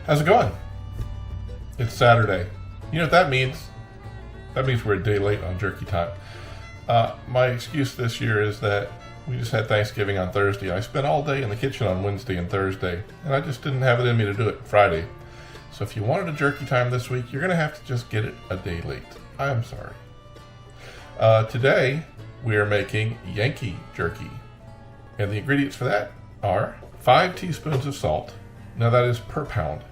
How's it going? It's Saturday. You know what that means? That means we're a day late on jerky time. My excuse this year is that we just had Thanksgiving on Thursday. I spent all day in the kitchen on Wednesday and Thursday, and I just didn't have it in me to do it Friday. So if you wanted a jerky time this week, you're going to have to just get it a day late. I am sorry. Today, we are making Yankee Jerky. And the ingredients for that are 5 teaspoons of salt. Now that is per pound.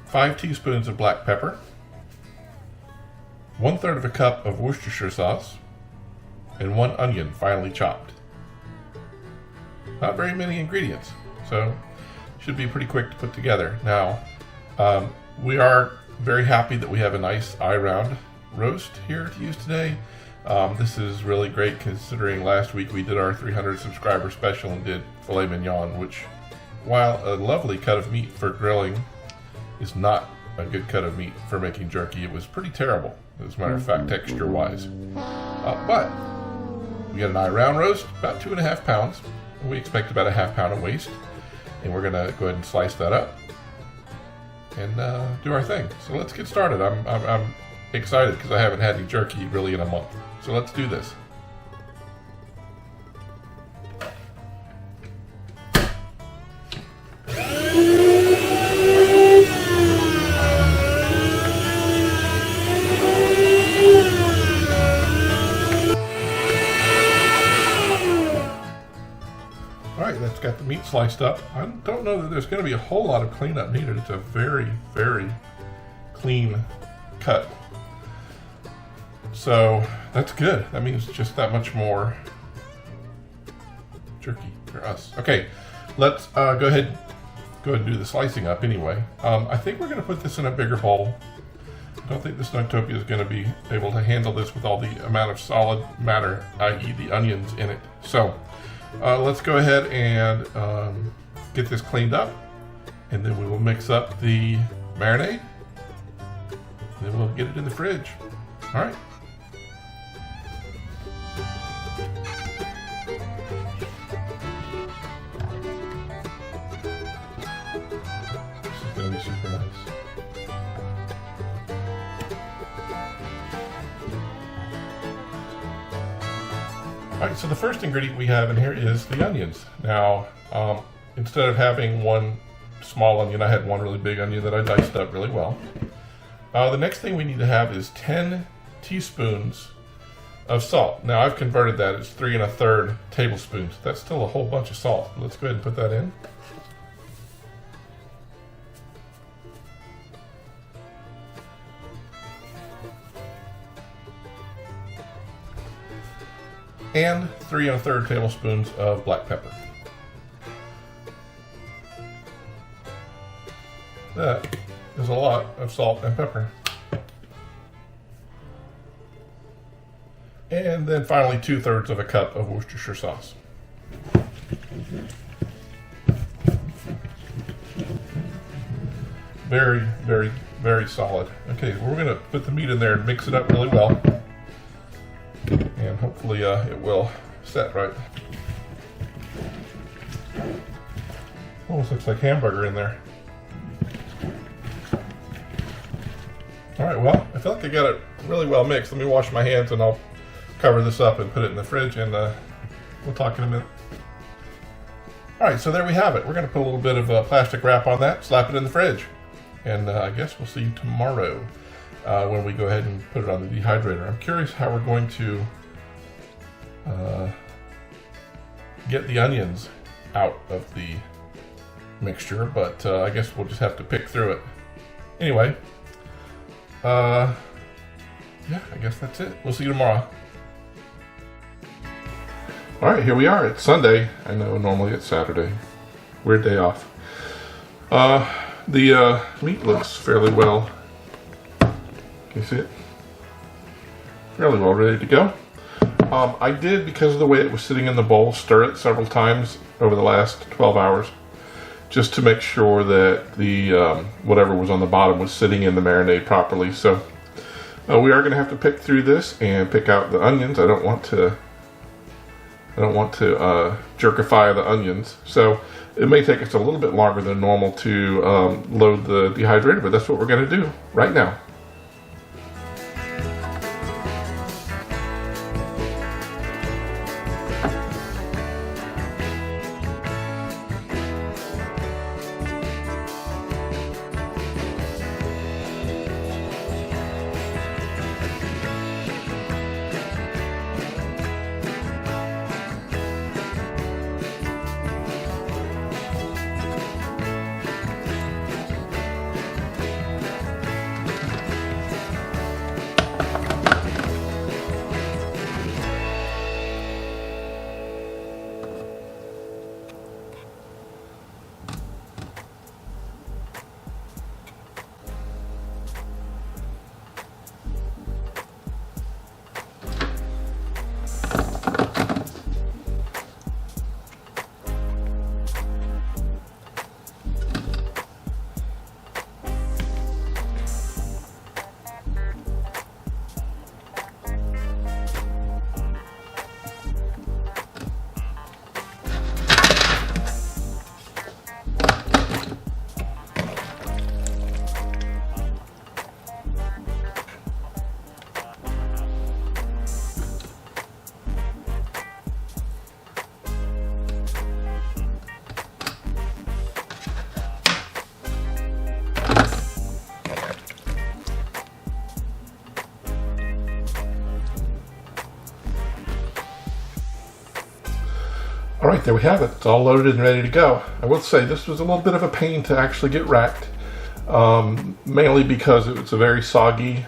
5 teaspoons of black pepper. 1/3 of a cup of Worcestershire sauce. And 1 onion finely chopped. Not very many ingredients, so should be pretty quick to put together. Now, we are very happy that we have a nice eye-round roast here to use today. This is really great considering last week we did our 300 subscriber special and did filet mignon, which, while a lovely cut of meat for grilling, is not a good cut of meat for making jerky. It was pretty terrible, as a matter of fact, texture-wise. But we got an eye-round roast, about 2.5 pounds. We expect about a 1/2 pound of waste, and we're gonna go ahead and slice that up and do our thing. So let's get started. I'm excited because I haven't had any jerky really in a month. So let's do this. Alright, that's got the meat sliced up. I don't know that there's going to be a whole lot of cleanup needed. It's a very, very clean cut. So that's good. That means just that much more jerky for us. Okay, let's go ahead and do the slicing up anyway. I think we're going to put this in a bigger bowl. I don't think the Snugtopia is going to be able to handle this with all the amount of solid matter, i.e. the onions in it. So let's go ahead and get this cleaned up, and then we will mix up the marinade, and then we'll get it in the fridge. All right. This is going to be super nice. Alright, so the first ingredient we have in here is the onions. Now, instead of having one small onion, I had one really big onion that I diced up really well. The next thing we need to have is 10 teaspoons of salt. Now, I've converted that as 3 1/3 tablespoons. That's still a whole bunch of salt. Let's go ahead and put that in. And 3 1/3 tablespoons of black pepper. That is a lot of salt and pepper. And then finally 2/3 of a cup of Worcestershire sauce. Very, very, very solid. Okay, we're gonna put the meat in there and mix it up really well. And hopefully it will set right. Almost looks like hamburger in there. Alright, well, I feel like I got it really well mixed. Let me wash my hands and I'll cover this up and put it in the fridge, and we'll talk in a minute. Alright, so there we have it. We're going to put a little bit of plastic wrap on that, slap it in the fridge. And I guess we'll see you tomorrow when we go ahead and put it on the dehydrator. I'm curious how we're going to get the onions out of the mixture, but I guess we'll just have to pick through it. Anyway, yeah, I guess that's it. We'll see you tomorrow. Alright, here we are. It's Sunday. I know normally it's Saturday. Weird day off. The meat looks fairly well. Can you see it? Fairly well ready to go. I did, because of the way it was sitting in the bowl, stir it several times over the last 12 hours just to make sure that the whatever was on the bottom was sitting in the marinade properly. So we are going to have to pick through this and pick out the onions. I don't want to jerkify the onions. So It may take us a little bit longer than normal to load the dehydrator, but that's what we're going to do right now. All right, there we have it. It's all loaded and ready to go. I will say this was a little bit of a pain to actually get racked, mainly because it's a very soggy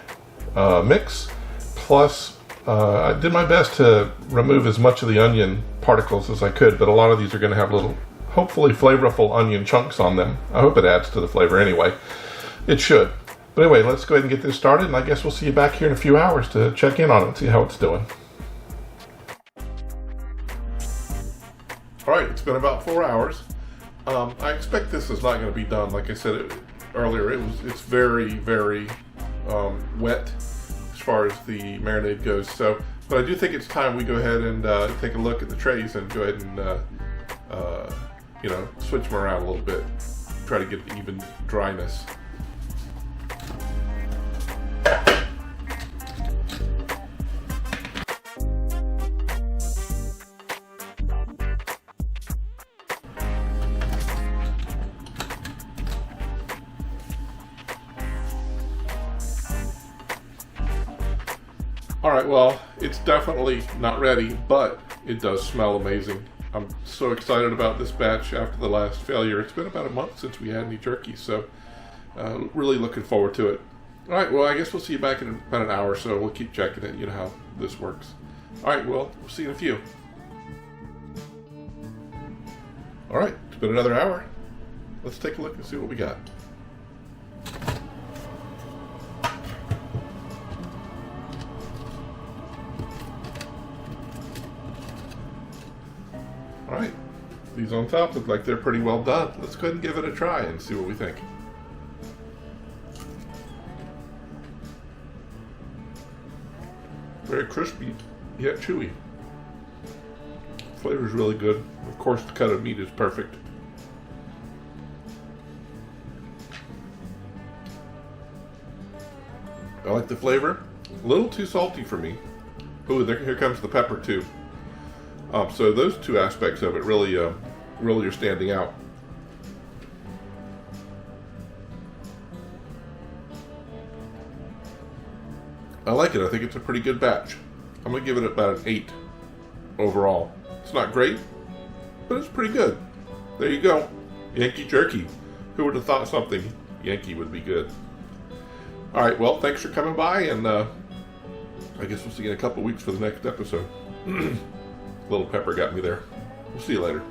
mix. Plus, I did my best to remove as much of the onion particles as I could, but a lot of these are going to have little, hopefully flavorful onion chunks on them. I hope it adds to the flavor anyway. It should. But anyway, let's go ahead and get this started, and I guess we'll see you back here in a few hours to check in on it and see how it's doing. All right, it's been about 4 hours. I expect this is not going to be done. Like I said earlier, it's very, very wet as far as the marinade goes. So, but I do think it's time we go ahead and take a look at the trays and go ahead and switch them around a little bit, try to get even dryness. All right, well, it's definitely not ready, but it does smell amazing. I'm so excited about this batch after the last failure. It's been about a month since we had any jerky, so really looking forward to it. All right, well, I guess we'll see you back in about an hour or so. We'll keep checking it, you know how this works. All right, well, we'll see you in a few. All right, it's been another hour. Let's take a look and see what we got. All right, these on top look like they're pretty well done. Let's go ahead and give it a try and see what we think. Very crispy, yet chewy. Flavor's really good. Of course, the cut of meat is perfect. I like the flavor. A little too salty for me. Ooh, here comes the pepper too. So those two aspects of it really are standing out. I like it. I think it's a pretty good batch. I'm gonna give it about an 8 overall. It's not great, but it's pretty good. There you go. Yankee Jerky. Who would have thought something Yankee would be good? All right, well, thanks for coming by, and I guess we'll see you in a couple weeks for the next episode. Little pepper got me there. We'll see you later.